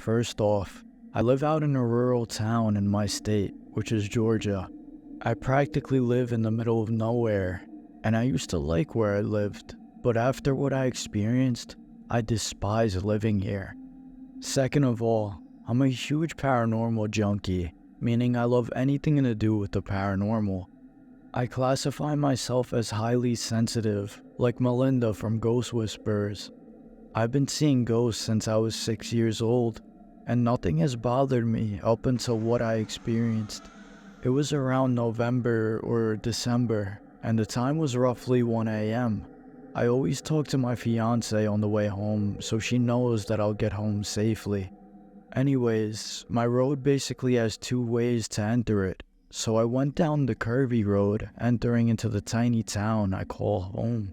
First off, I live out in a rural town in my state, which is Georgia. I practically live in the middle of nowhere, and I used to like where I lived, but after what I experienced, I despise living here. Second of all, I'm a huge paranormal junkie, meaning I love anything to do with the paranormal. I classify myself as highly sensitive, like Melinda from Ghost Whisperers. I've been seeing ghosts since I was 6 years old, and nothing has bothered me up until what I experienced. It was around November or December, and the time was roughly 1 a.m. I always talk to my fiance on the way home, so she knows that I'll get home safely. Anyways, my road basically has 2 ways to enter it, so I went down the curvy road, entering into the tiny town I call home.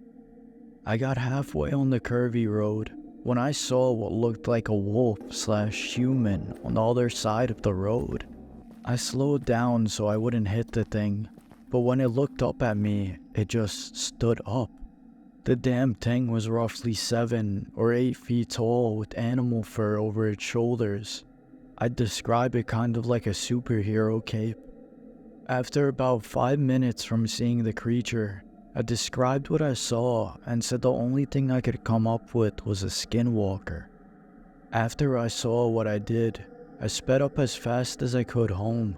I got halfway on the curvy road when I saw what looked like a wolf/human on the other side of the road. I slowed down so I wouldn't hit the thing, but when it looked up at me, it just stood up. The damn thing was roughly 7 or 8 feet tall with animal fur over its shoulders. I'd describe it kind of like a superhero cape. After about 5 minutes from seeing the creature, I described what I saw and said the only thing I could come up with was a Skinwalker. After I saw what I did, I sped up as fast as I could home.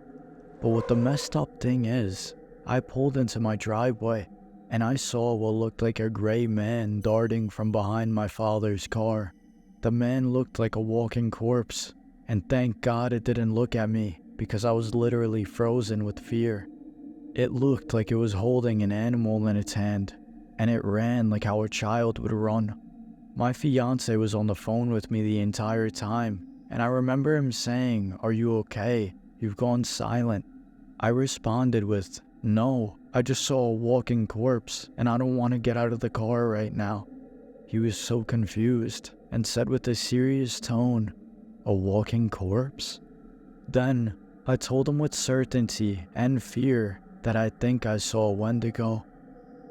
But what the messed up thing is, I pulled into my driveway and I saw what looked like a gray man darting from behind my father's car. The man looked like a walking corpse, and thank God it didn't look at me because I was literally frozen with fear. It looked like it was holding an animal in its hand, and it ran like how a child would run. My fiance was on the phone with me the entire time, and I remember him saying, "Are you okay? You've gone silent." I responded with, "No, I just saw a walking corpse, and I don't want to get out of the car right now." He was so confused, and said with a serious tone, "A walking corpse?" Then, I told him with certainty and fear that I think I saw a Wendigo.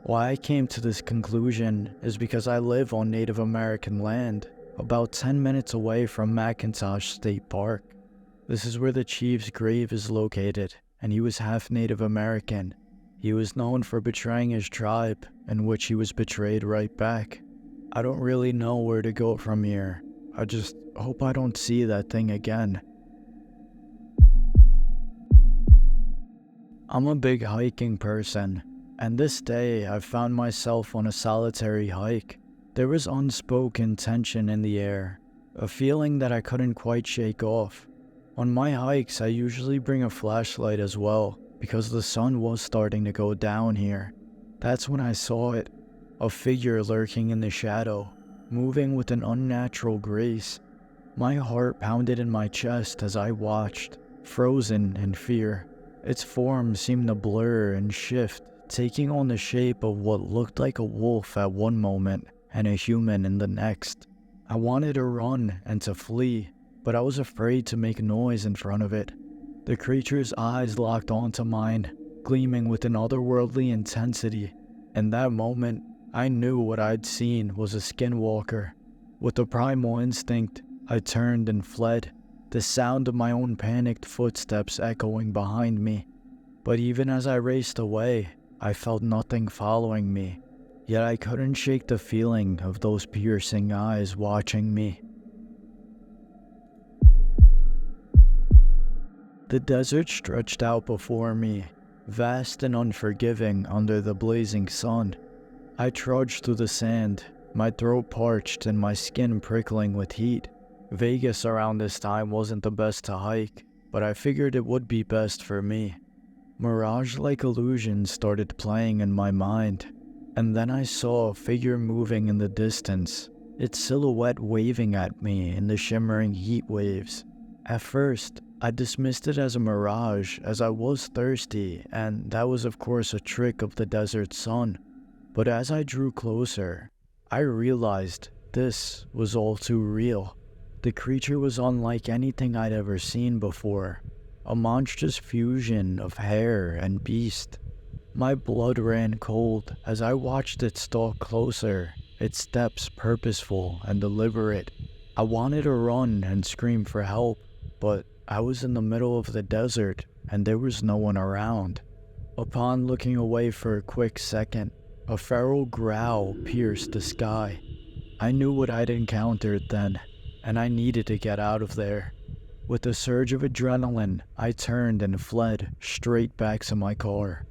Why I came to this conclusion is because I live on Native American land, about 10 minutes away from McIntosh State Park. This is where the chief's grave is located, and he was half Native American. He was known for betraying his tribe, in which he was betrayed right back. I don't really know where to go from here. I just hope I don't see that thing again. I'm a big hiking person, and this day I found myself on a solitary hike. There was unspoken tension in the air, a feeling that I couldn't quite shake off. On my hikes, I usually bring a flashlight as well, because the sun was starting to go down here. That's when I saw it, a figure lurking in the shadow, moving with an unnatural grace. My heart pounded in my chest as I watched, frozen in fear. Its form seemed to blur and shift, taking on the shape of what looked like a wolf at one moment and a human in the next. I wanted to run and to flee, but I was afraid to make noise in front of it. The creature's eyes locked onto mine, gleaming with an otherworldly intensity. In that moment, I knew what I'd seen was a Skinwalker. With a primal instinct, I turned and fled, the sound of my own panicked footsteps echoing behind me. But even as I raced away, I felt nothing following me, yet I couldn't shake the feeling of those piercing eyes watching me. The desert stretched out before me, vast and unforgiving under the blazing sun. I trudged through the sand, my throat parched and my skin prickling with heat. Vegas around this time wasn't the best to hike, but I figured it would be best for me. Mirage-like illusions started playing in my mind, and then I saw a figure moving in the distance, its silhouette waving at me in the shimmering heat waves. At first, I dismissed it as a mirage as I was thirsty, and that was of course a trick of the desert sun. But as I drew closer, I realized this was all too real. The creature was unlike anything I'd ever seen before, a monstrous fusion of hare and beast. My blood ran cold as I watched it stalk closer, its steps purposeful and deliberate. I wanted to run and scream for help, but I was in the middle of the desert and there was no one around. Upon looking away for a quick second, a feral growl pierced the sky. I knew what I'd encountered then, and I needed to get out of there. With a surge of adrenaline, I turned and fled straight back to my car.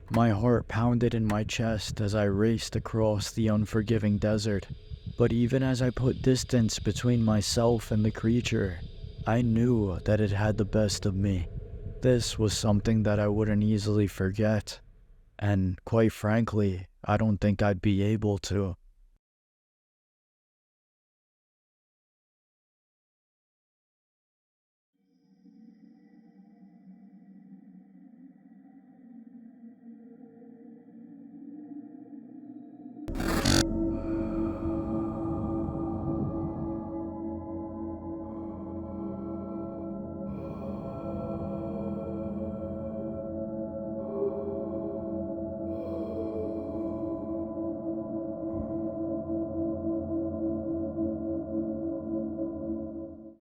My heart pounded in my chest as I raced across the unforgiving desert. But even as I put distance between myself and the creature, I knew that it had the best of me. This was something that I wouldn't easily forget, and quite frankly, I don't think I'd be able to.